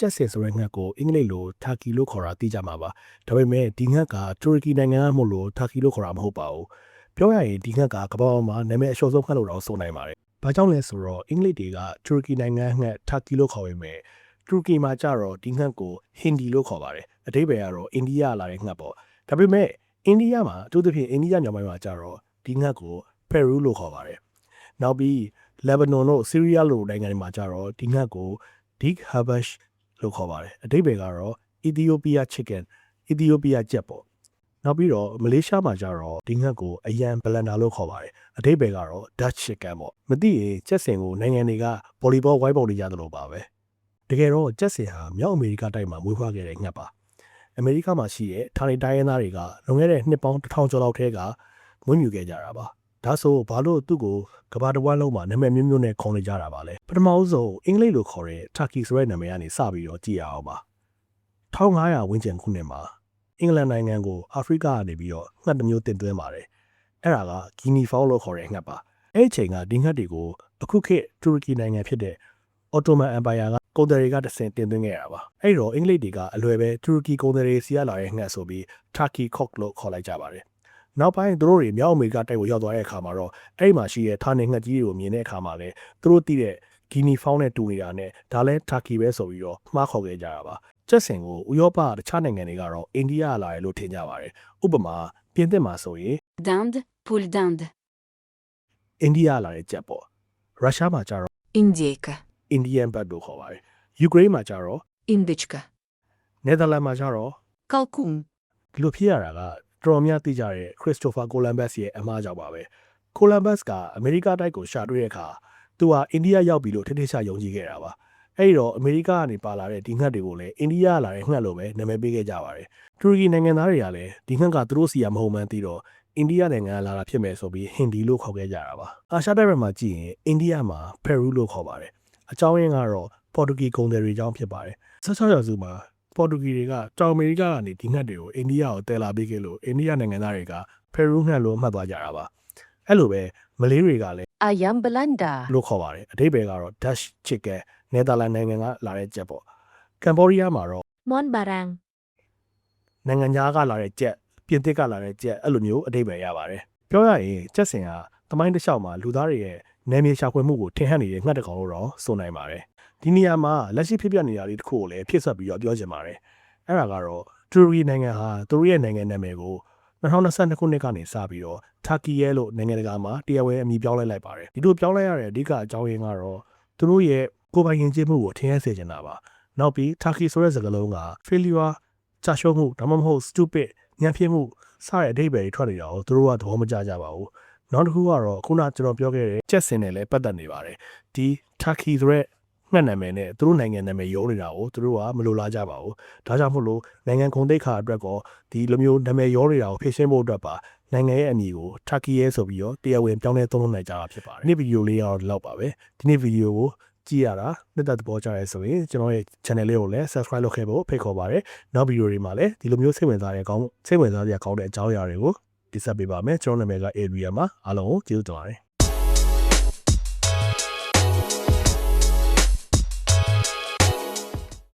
ကျက်စင်ဆိုတဲ့ငှက်ကိုအင်္ဂလိပ်လိုတာကီလို့ခေါ်တာသိကြမှာပါဒါပေမဲ့ဒီငှက်ကတူရကီနိုင်ငံကမို့လို့တာကီလို့ခေါ်တာမဟုတ်ပါဘူးပြောရရင်ဒီငှက်ကကမ္ဘာပေါ်မှာနာမည်အလျှော့ဆုံးငှက်လို့တော့ဆိုနိုင်ပါတယ်ဘာကြောင့်လဲဆိုတော့အင်္ဂလိပ်တွေကတူရကီနိုင်ငံငှက်တာကီလို့ခေါ်ပေမဲ့တူရကီမှာကြတော့ဒီငှက်ကိုဟင်ဒီလို့ခေါ်ပါတယ်အဓိပ္ပာယ်ကတော့အိန္ဒိယလာတဲ့ငှက်ပေါ့ဒါပေမဲ့အိန္ဒိယမှာအထူးသဖြင့်အိန္ဒိယမြောက်ပိုင်းမှာကြတော့ဒီငှက်ကိုပယ်ရူးလို့ခေါ်ပါတယ်နောက်ပြီးလက်ဘနွန်တို့ဆီးရီးယားလိုနိုင်ငံတွေမှာကြတော့ဒီငှက်ကို Dik Habash လို့ခေါ်ပါတယ်အဓိပ္ပာယ်ကတော့ Ethiopia chicken Ethiopia ကြက်ပေါ့နောက်ပြီးတော့မလေးရှားမှာကြတော့ဒီငှက်ကိုအယံဘလန်ဒါလို့ခေါ်ပါတယ်အဓိပ္ပာယ်ကတော့ Dutch chicken ပေါ့မသိရင်ကြက်စင်ကိုနိုင်ငံတွေကဗော်လီဘောဝိုင်းပုံတွေရတယ်လို့ပါပဲတကယ်တော့ကြက်စင်ဟာမြောက်အမေရိကတိုက်မှာမွေးဖွားခဲ့တဲ့ငှက်ပါအမေရိကမှာရှိတဲ့ဌာနေတိုင်းရင်းသားတွေကလွန်ခဲ့တဲ့နှစ်ပေါင်း1000ကျော်လောက်ထဲကမွေးမြူခဲ့ကြတာပါဒါဆိုဘာလို့သူ့ကိုကမ္ဘာတစ်ဝန်းလုံးမှာနာမည်မျိုးမျိုးနဲ့ခေါ်နေကြတာပါလဲပထမဆုံးအင်္ဂလိပ်လိုခေါ်တဲ့ Turkey ဆိုတဲ့နာမည်ကနေစပြီးတော့ကြည့်ရအောင်ပါ1500ဝန်းကျင်ခုနှစ်မှာအင်္ဂလန်နိုင်ငံကိုအာဖရိကကနေပြီးတော့ငှက်တစ်မျိုးတင်သွင်းပါတယ်အဲ့ဒါက Guinea fowl လို့ခေါ်တဲ့ငှက်ပါအဲ့ဒီအချိန်ကဒီငှက်တွေကိုအခုခေတ်တူရကီနိုင်ငံဖြစ်တဲ့ Ottoman Empire ကကုန်တယ်တွေကတဆင့်တင်သွင်းခဲ့တာပါအဲ့တော့အင်္ဂလိပ်တွေကအလွယ်ပဲတူရကီကုန်တယ်တွေစီးရလာတဲ့ငှက်ဆိုပြီး Turkey cock လို့ခေါ်လိုက်ကြပါတယ်နောက်ပိုင်းသူတို့တွေမြောက်အမေရိကတိုက်ကိုရောက်သွားတဲ့အခါမှာတော့အဲ့ဒီမှာရှိတဲ့ဌာနေငှက်ကြီးတွေကိုမြင်တဲ့အခါမှာလည်းသူတို့သိတဲ့ Guinea fowl နဲ့တူနေတာနဲ့ဒါလည်း Turkey ပဲဆိုပြီးတော့မှားခေါ်ခဲ့ကြတာပါကျက်စင်ကိုဥရောပတခြားနိုင်ငံတွေကတော့အိန္ဒိယလာတယ်လို့ထင်ကြပါတယ်ဥပမာပြင်သစ်မှာဆိုရင် Dinde, poule dinde. အိန္ဒိယလာတဲ့ကြက်ပေါ့ရုရှားမှာကျတော့ Индейка. Indian bird လို့ခေါ်ပါတယ်ယူကရိန်းမှာကျတော့ Индочка. နယ်သာလန်မှာကျတော့ Калкун. ဒီလိုဖြစ်ရတာကတော်တော်များသိကြတဲ့ Christopher Columbus ရဲ့အမှားကြောင့်ပါပဲ Columbus ကအမေရိကတိုက်ကိုရှာတွေ့တဲ့အခါသူဟာအိန္ဒိယရောက်ပြီလို့ထင်ထင်ရှားယုံကြည်ခဲ့တာပါအဲ့ဒီတော့အမေရိကကနေပါလာတဲ့ဒီငှက်တွေကိုလည်းအိန္ဒိယလာတဲ့ငှက်လို့ပဲနာမည်ပေးခဲ့ကြပါတယ်တူရကီနိုင်ငံသားတွေကလည်းဒီငှက်ကသူတို့စီကမဟုတ်မှန်းသိတော့အိန္ဒိယနိုင်ငံကလာတာဖြစ်မယ်ဆိုပြီးဟင်ဒီလို့ခေါ်ခဲ့ကြတာပါအာရှတိုက်ဘက်မှာကြည့်ရင်အိန္ဒိယမှာပယ်ရူးလို့ခေါ်ပါတယ်အကြောင်းရင်းကတော့ပေါ်တူဂီကုန်တယ်တွေအကြောင်းဖြစ်ပါတယ်16ရာစုမှာပေါ်တူဂီတွေကတောင်အမေရိကကနေဒီငှက်တွေကိုအိန္ဒိယကိုတည်လာပေးခဲ့လို့အိန္ဒိယနိုင်ငံသားတွေကပယ်ရူးငှက်လို့မှတ်သွားကြတာပါအဲ့လိုပဲမလေးတွေကလည်း Ayam Belanda. လို့ခေါ်ပါတယ်အဓိပ္ပာယ်ကတော့ Dutch chicken နယ်သာလန်နိုင်ငံကလာတဲ့ကြက်ပေါ့ကမ်ဘောဒီးယားမှာတော့ Mon Barang. နိုင်ငံခြားကလာတဲ့ကြက်ပြင်သစ်ကလာတဲ့ကြက်အဲ့လိုမျိုးအဓိပ္ပာယ်ရပါတယ်ပြောရရင်ကြက်စင်ဟာသမိုင်းတစ်လျှောက်မှာလူသားတွေရဲ့နယ်မြေရှာဖွေမှုကိုထင်ဟပ်နေတဲ့ငှက်တစ်ကောင်လို့တော့ဆိုနိုင်ပါတယ်ဒီနေရာမှာလက်ရှိဖြစ်ပျက်နေတာလေးတစ်ခုကိုလည်းဖြစ်ဆက်ပြီးတော့ပြောချင်ပါတယ်အဲ့ဒါကတော့တူရကီနိုင်ငံဟာသူတို့ရဲ့နိုင်ငံနာမည်ကို2022ခုနှစ်ကနေစပြီးတော့ Turkey ရဲ့လို့နိုင်ငံတကာမှာတရားဝင်အမည်ပြောင်းလဲလိုက်ပါတယ်ဒီလိုပြောင်းလဲရတဲ့အဓိကအကြောင်းရင်းကတော့သူတို့ရဲ့ကိုယ်ပိုင်ယဉ်ကျေးမှုကိုထင်ဟပ်စေချင်တာပါနောက်ပြီး Turkey ဆိုတဲ့စကားလုံးက failure ကြာရှုံးမှုဒါမှမဟုတ် stupid ညံ့ဖျင်းမှုစတဲ့အဓိပ္ပာယ်တွေထွက်နေတာကိုသူတို့ကသဘောမကျကြပါဘူးနောက်တစ်ခုကတော့ခုနကျွန်တော်ပြောခဲ့တဲ့ကြက်စင်နဲ့လည်းပတ်သက်နေပါတယ်ဒီ Turkey ဆိုတဲ့ငှက်နာမည်နဲ့သူတို့နိုင်ငံနာမည်ရုံးနေတာကိုသူတို့ကမလိုလားကြပါဘူးဒါကြောင့်မို့လို့နိုင်ငံကုန်သိက္ခာအတွက်ကောဒီလိုမျိုးနာမည်ရောနေတာကိုဖြည့်ရှင်းဖို့အတွက်ပါနိုင်ငံရဲ့အမည်ကို Turkey ရဲ့ဆိုပြီးတော့တရားဝင်ပြောင်းလဲသုံးလို့နိုင်ကြတာဖြစ်ပါတယ်ဒီဗီဒီယိုလေးကတော့ဒီလောက်ပါပဲဒီနေ့ဗီဒီယိုကိုကြည့်ရတာနှစ်သက်သဘောကျရဲဆိုရင်ကျွန်တော်ရဲ့ channel လေးကိုလည်း subscribe လုပ်ခဲ့ဖို့ဖိတ်ခေါ်ပါတယ်နောက်ဗီဒီယိုတွေမှာလည်းဒီလိုမျိုးစိတ်ဝင်စားစရာကောင်းတဲ့အကြောင်းအရာတွေကိုတင်ဆက်ပေးပါမယ်ကျွန်တော်နာမည်က Area မှာအားလုံးကိုကျေးဇူးတင်ပါတယ်